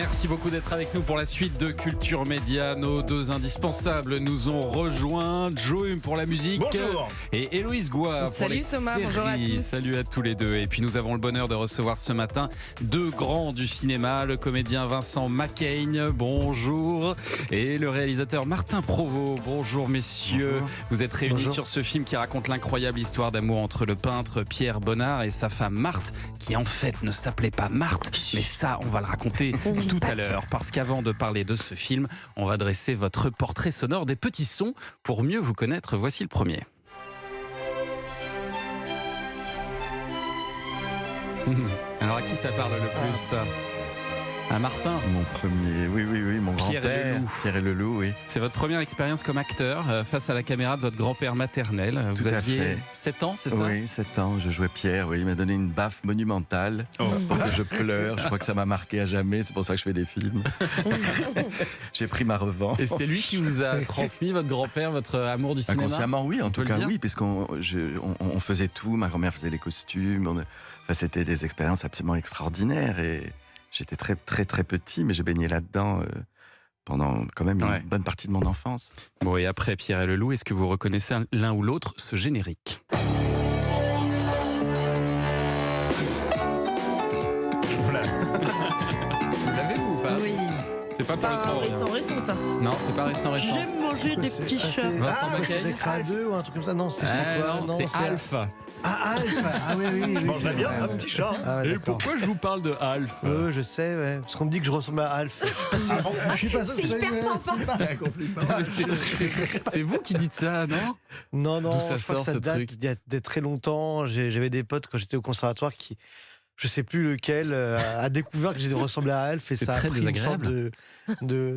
Merci beaucoup d'être avec nous pour la suite de Culture Média. Nos deux indispensables nous ont rejoints. Joe Hume pour la musique. Bonjour. Et Héloïse Goua pour Salut les Thomas, séries. bonjour à tous. Salut à tous les deux. Et puis nous avons le bonheur de recevoir ce matin deux grands du cinéma, le comédien Vincent Macaigne, bonjour, et le réalisateur Martin Provost. Bonjour messieurs. Bonjour. Vous êtes réunis Bonjour. sur ce film qui raconte l'incroyable histoire d'amour entre le peintre Pierre Bonnard et sa femme Marthe, qui en fait ne s'appelait pas Marthe, mais ça on va le raconter tout à l'heure, parce qu'avant de parler de ce film, on va dresser votre portrait sonore des petits sons pour mieux vous connaître. Voici le premier. Alors à qui ça parle le plus ça ? À Martin. Mon premier, oui, mon Pierre et grand-père. Leloup. Pierre et Leloup, oui. C'est votre première expérience comme acteur face à la caméra de votre grand-père maternel. Vous Tout à aviez fait. 7 ans, c'est ça ? Oui, 7 ans, je jouais Pierre, oui. Il m'a donné une baffe monumentale pour que je pleure. Je crois que ça m'a marqué à jamais, c'est pour ça que je fais des films. J'ai pris ma revanche. Et c'est lui qui vous a transmis, votre grand-père, votre amour du cinéma ? Inconsciemment, oui, en tout peut le cas, dire oui, puisqu'on faisait tout. Ma grand-mère faisait les costumes. Enfin, c'était des expériences absolument extraordinaires. Et j'étais très, très, très petit, mais j'ai baigné là-dedans pendant quand même une bonne partie de mon enfance. Bon, et après Pierre et Leloup, est-ce que vous reconnaissez l'un ou l'autre ce générique ? Vous l'avez vous ou pas ? Oui. C'est pas C'est pour pas le trop. récent ça. Non, c'est pas récent. J'aime manger des petits chats. Vincent Macaigne. C'est Écran 2 ou un truc comme ça? Non, c'est quoi? Non, c'est Alf. Ah, Alf. Ah oui. Je mangerais bien c'est un vrai, petit chat. Ah ouais, Et d'accord. pourquoi je vous parle de Alf ? Je sais, ouais. Parce qu'on me dit que je ressemble à Alf. Je suis pas sûr que C'est ce soit hyper une- sympa. C'est un compliment. Mais c'est vous qui dites ça, non ? Non, D'où ça je crois sort, que ça ce date truc d'il y a très longtemps. J'avais des potes quand j'étais au conservatoire qui, je sais plus lequel, a découvert que j'ai ressemblé à Alf et C'est ça a très pris une sorte désagréable.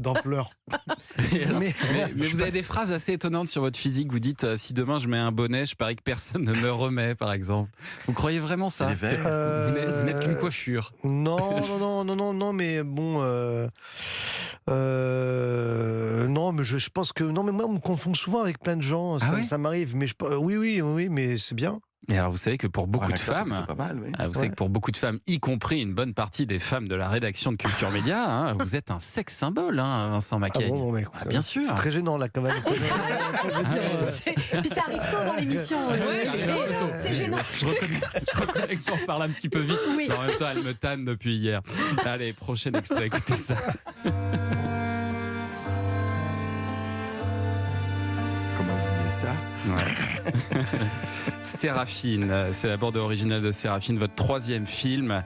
d'ampleur. Et alors, Mais- mais vous avez des phrases assez étonnantes sur votre physique. Vous dites si demain je mets un bonnet, je parie que personne ne me remet, par exemple. Vous croyez vraiment ça ? Les verts. Vous n'êtes qu'une coiffure. Non, mais bon. Non, mais je pense que. Non, mais moi, on me confond souvent avec plein de gens. Ah oui Ça m'arrive. Mais oui, mais c'est bien. Et alors, vous savez que pour beaucoup de femmes, Pas mal, oui. vous savez que pour beaucoup de femmes, y compris une bonne partie des femmes de la rédaction de Culture Média, hein, vous êtes un sexe symbole, hein, Vincent Macaigne. Mais, bien sûr. C'est très gênant, là, quand même. Puis ça arrive tôt dans l'émission. C'est gênant. Je reconnais que j'en parle un petit peu vite, Oui. mais en même temps, elle me tanne depuis hier. Allez, prochain extrait, écoutez ça. Comment oublier ça? Ouais. Séraphine, c'est la bande originale de Séraphine, votre troisième film.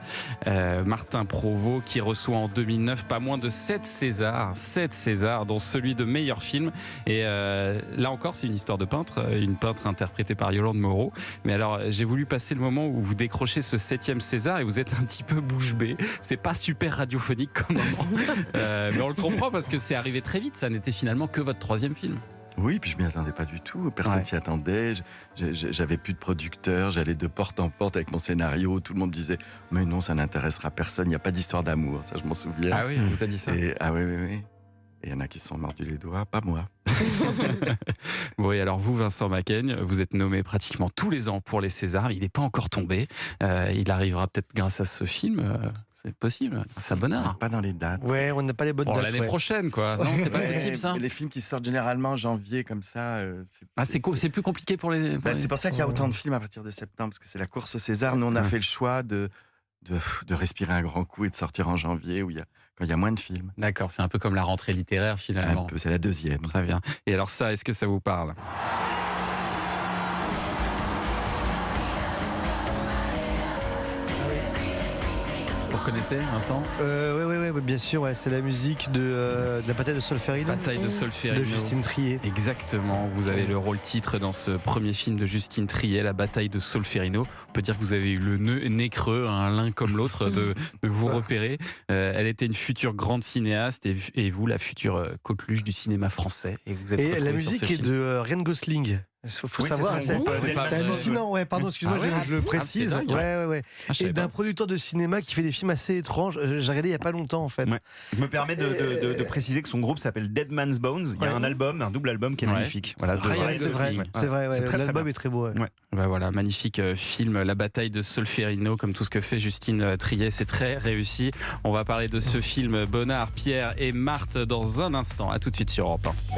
Martin Provost qui reçoit en 2009 pas moins de 7 Césars, dont celui de meilleur film. Et là encore, c'est une histoire de peintre, une peintre interprétée par Yolande Moreau. Mais alors, j'ai voulu passer le moment où vous décrochez ce 7e César et vous êtes un petit peu bouche bée. C'est pas super radiophonique comme moment. Mais on le comprend parce que c'est arrivé très vite. Ça n'était finalement que votre troisième film. Oui, puis je m'y attendais pas du tout. Personne s'y attendait. J'avais plus de producteurs. J'allais de porte en porte avec mon scénario. Tout le monde disait « Mais non, ça n'intéressera personne. Il n'y a pas d'histoire d'amour. » Ça, je m'en souviens. Ah oui, on vous a dit ça. Oui. Et il y en a qui se sont mordus les doigts, pas moi. Bon, et alors vous, Vincent Macaigne, vous êtes nommé pratiquement tous les ans pour les Césars. Il n'est pas encore tombé. Il arrivera peut-être grâce à ce film. C'est possible, grâce à Bonnard. Pas dans les dates. Ouais, on n'a pas les bonnes Bon, dates. l'année ouais. prochaine, quoi. Non, c'est pas Ouais, possible, ça. Les films qui sortent généralement en janvier, comme ça. C'est plus compliqué pour les. C'est pour ça qu'il y a autant de films à partir de septembre, parce que c'est la course au César. Nous, on a fait le choix de respirer un grand coup et de sortir en janvier, quand il y a moins de films. D'accord, c'est un peu comme la rentrée littéraire, finalement. Un peu, c'est la deuxième. Très bien. Et alors ça, est-ce que ça vous parle ? Vous reconnaissez, Vincent ? Oui, bien sûr. Ouais, c'est la musique de la bataille de Solferino. Bataille de Solferino. De Justine Triet. Exactement, vous avez le rôle titre dans ce premier film de Justine Triet, La bataille de Solferino. On peut dire que vous avez eu le nez creux, l'un comme l'autre, de vous repérer. Elle était une future grande cinéaste et vous, la future coqueluche du cinéma français. Et vous êtes Et la retrouvés sur musique ce est film. de Ryan Gosling. Faut Oui, savoir, c'est son groupe, c'est hallucinant. Ouais, pardon, excuse-moi, Ah ouais. je le précise. Ah, c'est dingue. Ouais. je savais Et d'un pas. producteur de cinéma qui fait des films assez étranges. J'ai regardé il y a pas longtemps en fait. Ouais. Je me permets de préciser que son groupe s'appelle Dead Man's Bones. Il y a un double album qui est Ouais. magnifique. Voilà, Ryan Ouais, c'est vrai, Gosling. c'est vrai. C'est très, très L'album bien. est très beau. Ouais. Ouais. Bah voilà, magnifique film, La bataille de Solferino, comme tout ce que fait Justine Triet, c'est très réussi. On va parler de ce film Bonnard, Pierre et Marthe dans un instant. À tout de suite sur Europe 1.